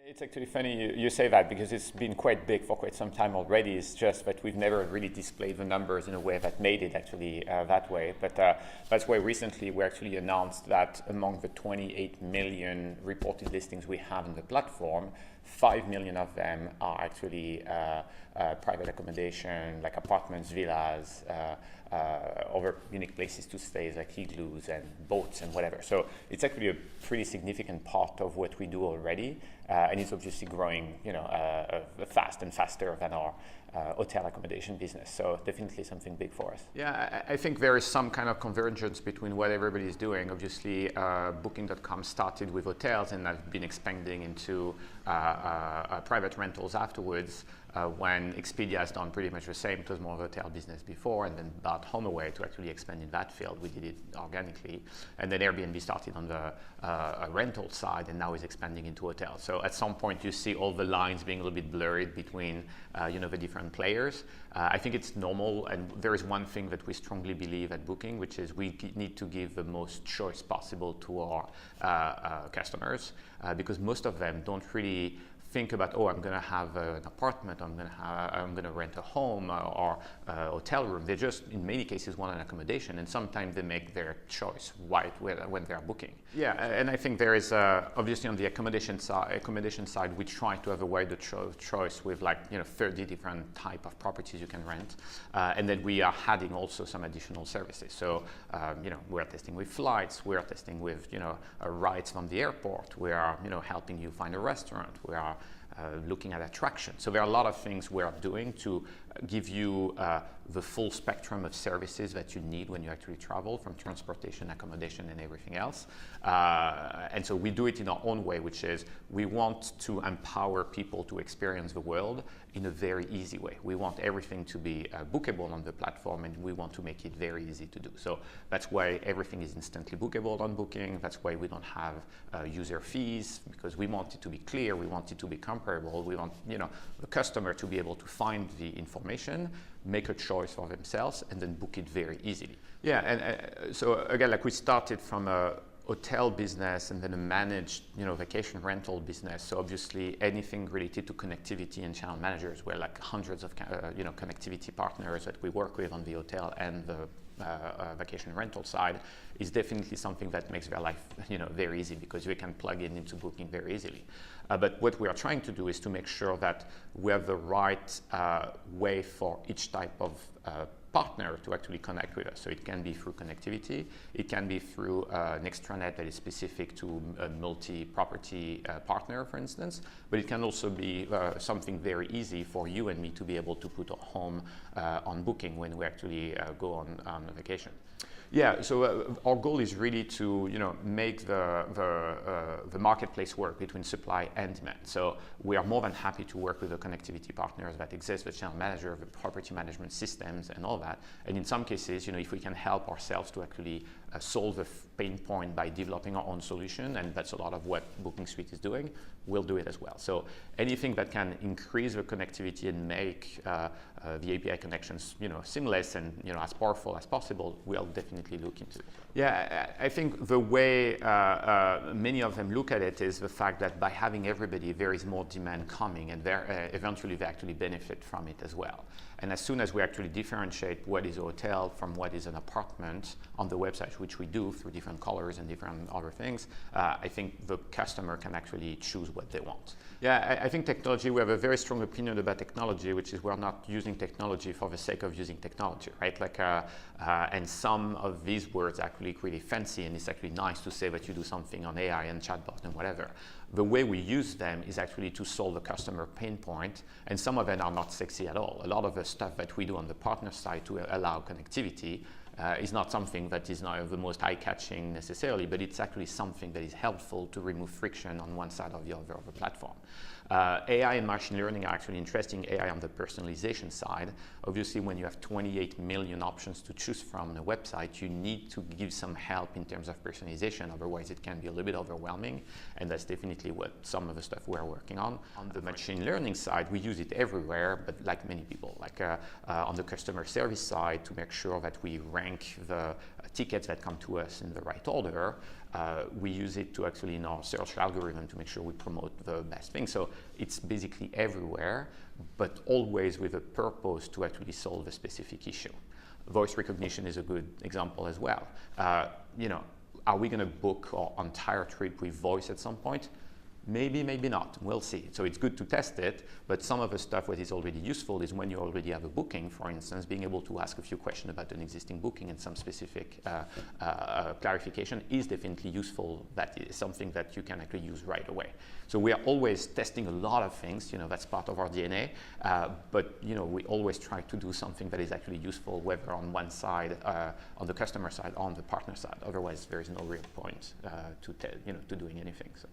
It's actually funny you say that because it's been quite big for quite some time already. It's just that we've never really displayed the numbers in a way that made it actually that way. But that's why recently we actually announced that among the 28 million reported listings we have on the platform, 5 million of them are actually private accommodation, like apartments, villas, other unique places to stay like igloos and boats and whatever. So it's actually a pretty significant part of what we do already, and it's obviously growing, fast and faster than our hotel accommodation business. So definitely something big for us. Yeah, I think there is some kind of convergence between what everybody is doing. Obviously, Booking.com started with hotels and have been expanding into private rentals afterwards. When Expedia has done pretty much the same. It was more of a hotel business before, and then bought HomeAway to actually expand in that field. We did it organically, and then Airbnb started on the rental side, and now is expanding into hotels. So at some point, you see all the lines being a little bit blurred between the different players. I think it's normal, and there is one thing that we strongly believe at Booking, which is we need to give the most choice possible to our customers, because most of them don't really think about, oh, I'm going to have an apartment, I'm going to rent a home or a hotel room. They just, in many cases, want an accommodation, and sometimes they make their choice right when they're booking. Yeah, and I think there is obviously on the accommodation side, we try to have a wider choice with 30 different type of properties you can rent, and then we are adding also some additional services. So we're testing with flights, we're testing with rides from the airport, we are helping you find a restaurant, we are looking at attractions. So there are a lot of things we're doing to give you the full spectrum of services that you need when you actually travel, from transportation, accommodation, and everything else. And so we do it in our own way, which is we want to empower people to experience the world in a very easy way. We want everything to be bookable on the platform, and we want to make it very easy to do. So that's why everything is instantly bookable on Booking. That's why we don't have user fees, because we want it to be clear, we want it to be comparable. We want the customer to be able to find the information, make a choice for themselves, and then book it very easily. Yeah, and so again, we started from a hotel business and then a managed vacation rental business. So obviously anything related to connectivity and channel managers, we're hundreds of connectivity partners that we work with on the hotel and the vacation rental side, is definitely something that makes their life very easy, because we can plug it into Booking very easily. But what we are trying to do is to make sure that we have the right way for each type of partner to actually connect with us. So it can be through connectivity, it can be through an extranet that is specific to a multi-property partner, for instance, but it can also be something very easy for you and me to be able to put a home on Booking when we actually go on a vacation. Yeah, so our goal is really to make the marketplace work between supply and demand. So we are more than happy to work with the connectivity partners that exist, the channel manager, the property management systems, and all that. And in some cases, if we can help ourselves to actually solve a pain point by developing our own solution, and that's a lot of what Booking Suite is doing, we'll do it as well. So anything that can increase the connectivity and make the API connections seamless and as powerful as possible, we'll definitely look into it. Yeah, I think the way many of them look at it is the fact that by having everybody, there is more demand coming, and eventually they actually benefit from it as well. And as soon as we actually differentiate what is a hotel from what is an apartment on the website, which we do through different colors and different other things, I think the customer can actually choose what they want. Yeah, I think technology, we have a very strong opinion about technology, which is we're not using technology for the sake of using technology, right? And some of these words are actually really fancy, and it's actually nice to say that you do something on AI and chatbot and whatever. The way we use them is actually to solve the customer pain point, and some of them are not sexy at all. A lot of the stuff that we do on the partner side to allow connectivity is not something that is not the most eye-catching necessarily, but it's actually something that is helpful to remove friction on one side or the other of the platform. AI and machine learning are actually interesting. AI on the personalization side. Obviously, when you have 28 million options to choose from on a website, you need to give some help in terms of personalization. Otherwise, it can be a little bit overwhelming, and that's definitely what some of the stuff we're working on. On the machine learning side, we use it everywhere, but like many people, on the customer service side, to make sure that we rank the tickets that come to us in the right order. We use it to actually in our search algorithm to make sure we promote the best thing. So it's basically everywhere, but always with a purpose to actually solve a specific issue. Voice recognition is a good example as well. Are we going to book our entire trip with voice at some point? Maybe, maybe not. We'll see. So it's good to test it, but some of the stuff that is already useful is when you already have a booking, for instance, being able to ask a few questions about an existing booking and some specific clarification is definitely useful. That is something that you can actually use right away. So we are always testing a lot of things, that's part of our DNA, but we always try to do something that is actually useful, whether on one side, on the customer side, or on the partner side. Otherwise, there is no real point to doing anything. So.